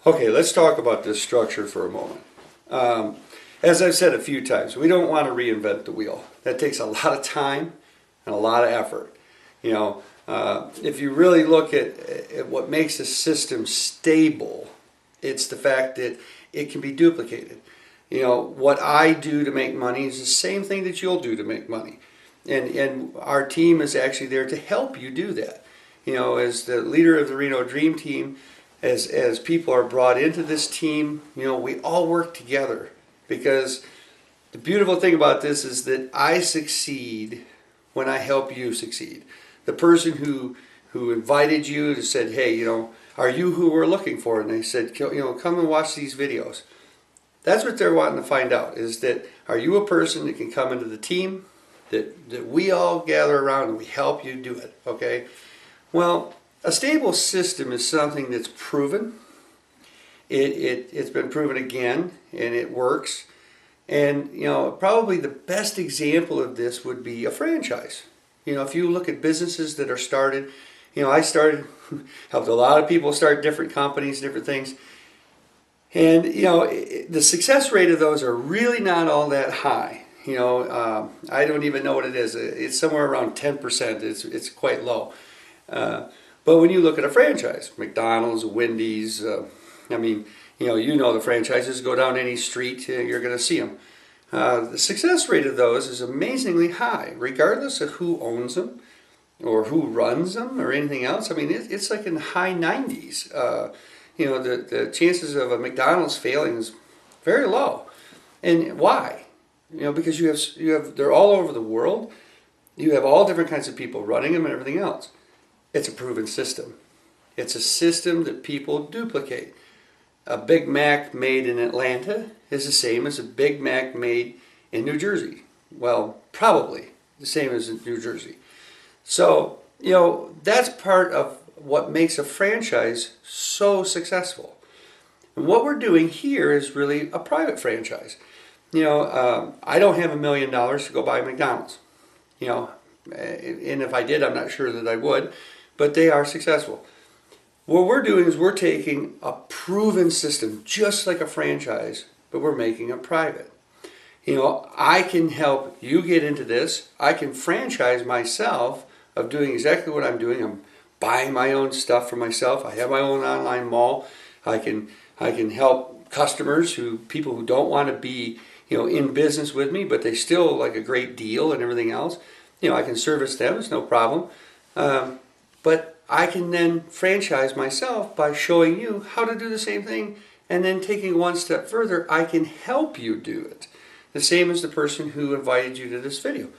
Okay, let's talk about this structure for a moment. As I've said a few times, we don't want to reinvent the wheel. That takes a lot of time and a lot of effort. You know, if you really look at what makes a system stable, it's the fact that it can be duplicated. You know, what I do to make money is the same thing that you'll do to make money. And our team is actually there to help you do that. You know, as the leader of the Reno Dream Team, as people are brought into this team, you know, we all work together, because the beautiful thing about this is that I succeed when I help you succeed. The person who invited you to said, hey, you know, are you who we're looking for? And they said, you know, come and watch these videos. That's what they're wanting to find out, is that are you a person that can come into the team, that we all gather around and we help you do it, okay? Well, a stable system is something that's proven. It's been proven again, and it works. And, you know, probably the best example of this would be a franchise. You know, if you look at businesses that are started, you know, I started, helped a lot of people start different companies, different things. And, you know, the success rate of those are really not all that high. You know, I don't even know what it is. It's somewhere around 10%. It's quite low. But when you look at a franchise, McDonald's, Wendy's, I mean, you know the franchises, go down any street, you're going to see them. The success rate of those is amazingly high, regardless of who owns them or who runs them or anything else. I mean, it's like in the high 90s. You know, the chances of a McDonald's failing is very low. And why? You know, because you have they're all over the world. You have all different kinds of people running them and everything else. It's a proven system. It's a system that people duplicate. A Big Mac made in Atlanta is the same as a Big Mac made in New Jersey. Well, probably the same as in New Jersey. So, you know, that's part of what makes a franchise so successful. And what we're doing here is really a private franchise. You know, I don't have $1 million to go buy McDonald's. You know, and if I did, I'm not sure that I would, but they are successful. What we're doing is we're taking a proven system, just like a franchise, but we're making it private. You know, I can help you get into this. I can franchise myself of doing exactly what I'm doing. I'm buying my own stuff for myself. I have my own online mall. I can help customers, people who don't want to be, you know, in business with me, but they still like a great deal and everything else. You know, I can service them. It's no problem. But I can then franchise myself by showing you how to do the same thing, and then taking one step further, I can help you do it. The same as the person who invited you to this video.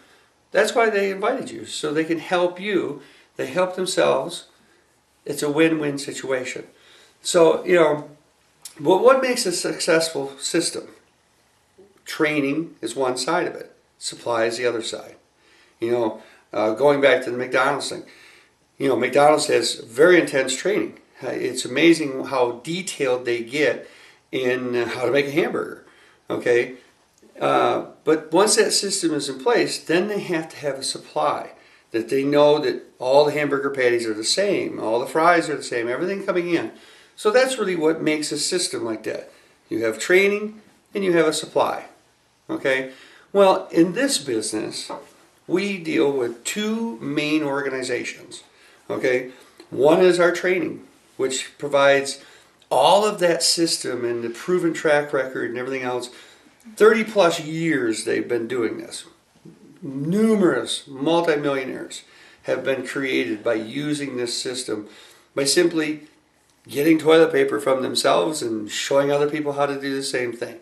That's why they invited you, so they can help you. They help themselves. It's a win-win situation. So, you know, but what makes a successful system? Training is one side of it. Supply is the other side. You know, going back to the McDonald's thing. You know, McDonald's has very intense training. It's amazing how detailed they get in how to make a hamburger, okay? But once that system is in place, then they have to have a supply, that they know that all the hamburger patties are the same, all the fries are the same, everything coming in. So that's really what makes a system like that. You have training and you have a supply, okay? Well, in this business, we deal with two main organizations. Okay, one is our training, which provides all of that system and the proven track record and everything else. 30 plus years they've been doing this. Numerous multimillionaires have been created by using this system, by simply getting toilet paper from themselves and showing other people how to do the same thing.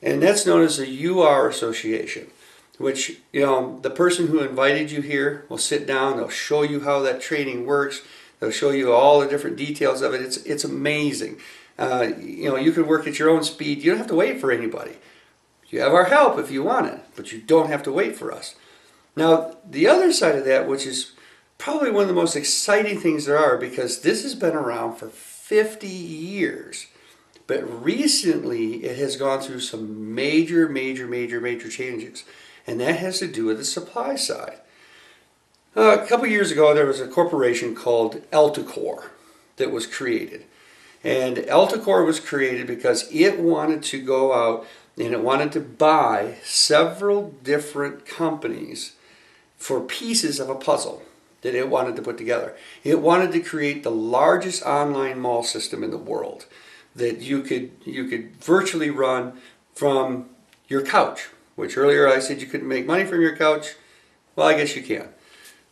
And that's known as a UR association, which, you know, the person who invited you here will sit down, they'll show you how that training works, they'll show you all the different details of it. It's amazing. You know, you can work at your own speed. You don't have to wait for anybody. You have our help if you want it, but you don't have to wait for us. Now, the other side of that, which is probably one of the most exciting things there are, because this has been around for 50 years, but recently it has gone through some major changes. And that has to do with the supply side. A couple years ago, there was a corporation called Elticor that was created. And Elticor was created because it wanted to go out and it wanted to buy several different companies for pieces of a puzzle that it wanted to put together. It wanted to create the largest online mall system in the world that you could virtually run from your couch, which earlier I said you couldn't make money from your couch. Well, I guess you can.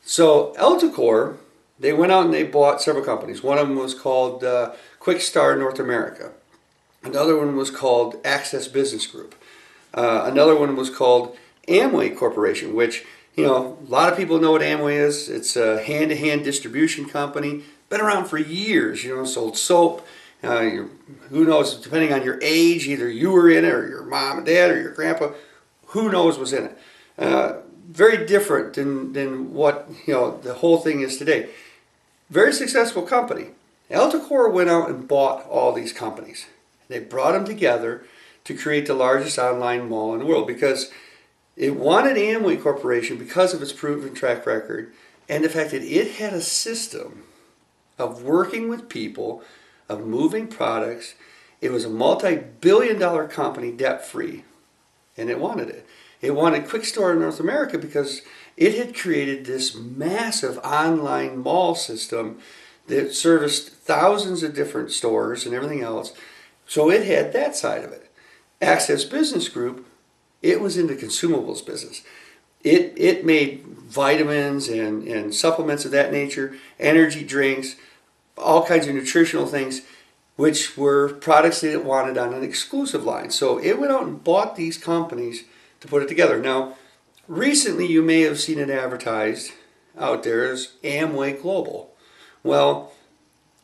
So Elticor, they went out and they bought several companies. One of them was called Quickstar North America. Another one was called Access Business Group. Another one was called Amway Corporation, which, a lot of people know what Amway is. It's a hand-to-hand distribution company. Been around for years, sold soap. Who knows, depending on your age, either you were in it or your mom and dad or your grandpa, who knows was in it. Very different than what, the whole thing is today. Very successful company. Elticor went out and bought all these companies. They brought them together to create the largest online mall in the world because it wanted Amway Corporation because of its proven track record and the fact that it had a system of working with people, of moving products. It was a multi-billion-dollar company, debt-free, and it wanted it. It wanted Quickstar in North America because it had created this massive online mall system that serviced thousands of different stores and everything else. So it had that side of it. Access Business Group, it was in the consumables business. It made vitamins and supplements of that nature, energy drinks, all kinds of nutritional things, which were products that it wanted on an exclusive line. So it went out and bought these companies to put it together. Now, recently you may have seen it advertised out there as Amway Global. Well,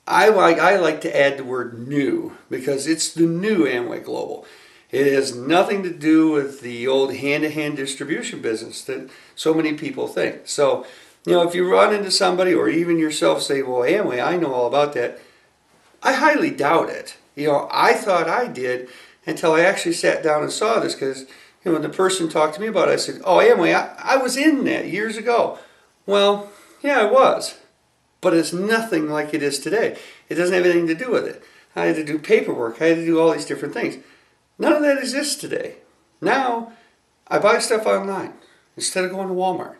I like to add the word new because it's the new Amway Global. It has nothing to do with the old hand-to-hand distribution business that so many people think. So, if you run into somebody or even yourself say, well, Amway, I know all about that, I highly doubt it. I thought I did until I actually sat down and saw this because, when the person talked to me about it, I said, oh, Amway, I was in that years ago. Well, yeah, I was. But it's nothing like it is today. It doesn't have anything to do with it. I had to do paperwork. I had to do all these different things. None of that exists today. Now, I buy stuff online instead of going to Walmart.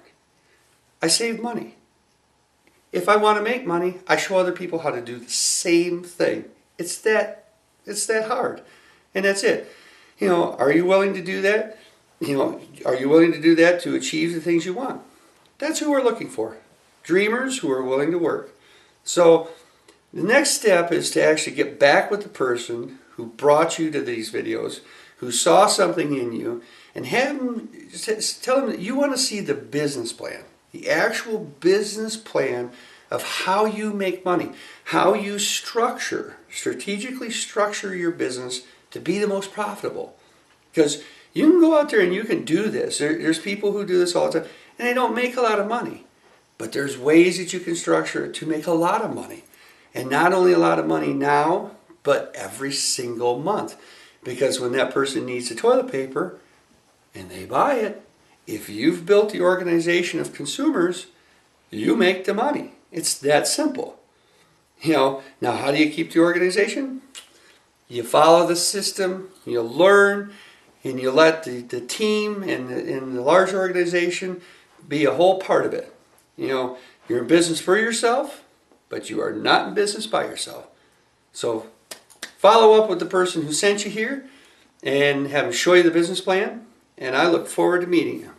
I save money. If I want to make money, I show other people how to do the same thing. It's that hard. And that's it. Are you willing to do that? Are you willing to do that to achieve the things you want? That's who we're looking for. Dreamers who are willing to work. So the next step is to actually get back with the person who brought you to these videos, who saw something in you, and have them tell them that you want to see the business plan, the actual business plan of how you make money, how you strategically structure your business to be the most profitable. Because you can go out there and you can do this. There's people who do this all the time, and they don't make a lot of money. But there's ways that you can structure it to make a lot of money. And not only a lot of money now, but every single month. Because when that person needs the toilet paper and they buy it, if you've built the organization of consumers, you make the money. It's that simple. Now how do you keep the organization? You follow the system, you learn, and you let the team and the large organization be a whole part of it. You're in business for yourself, but you are not in business by yourself. So follow up with the person who sent you here and have them show you the business plan, and I look forward to meeting you.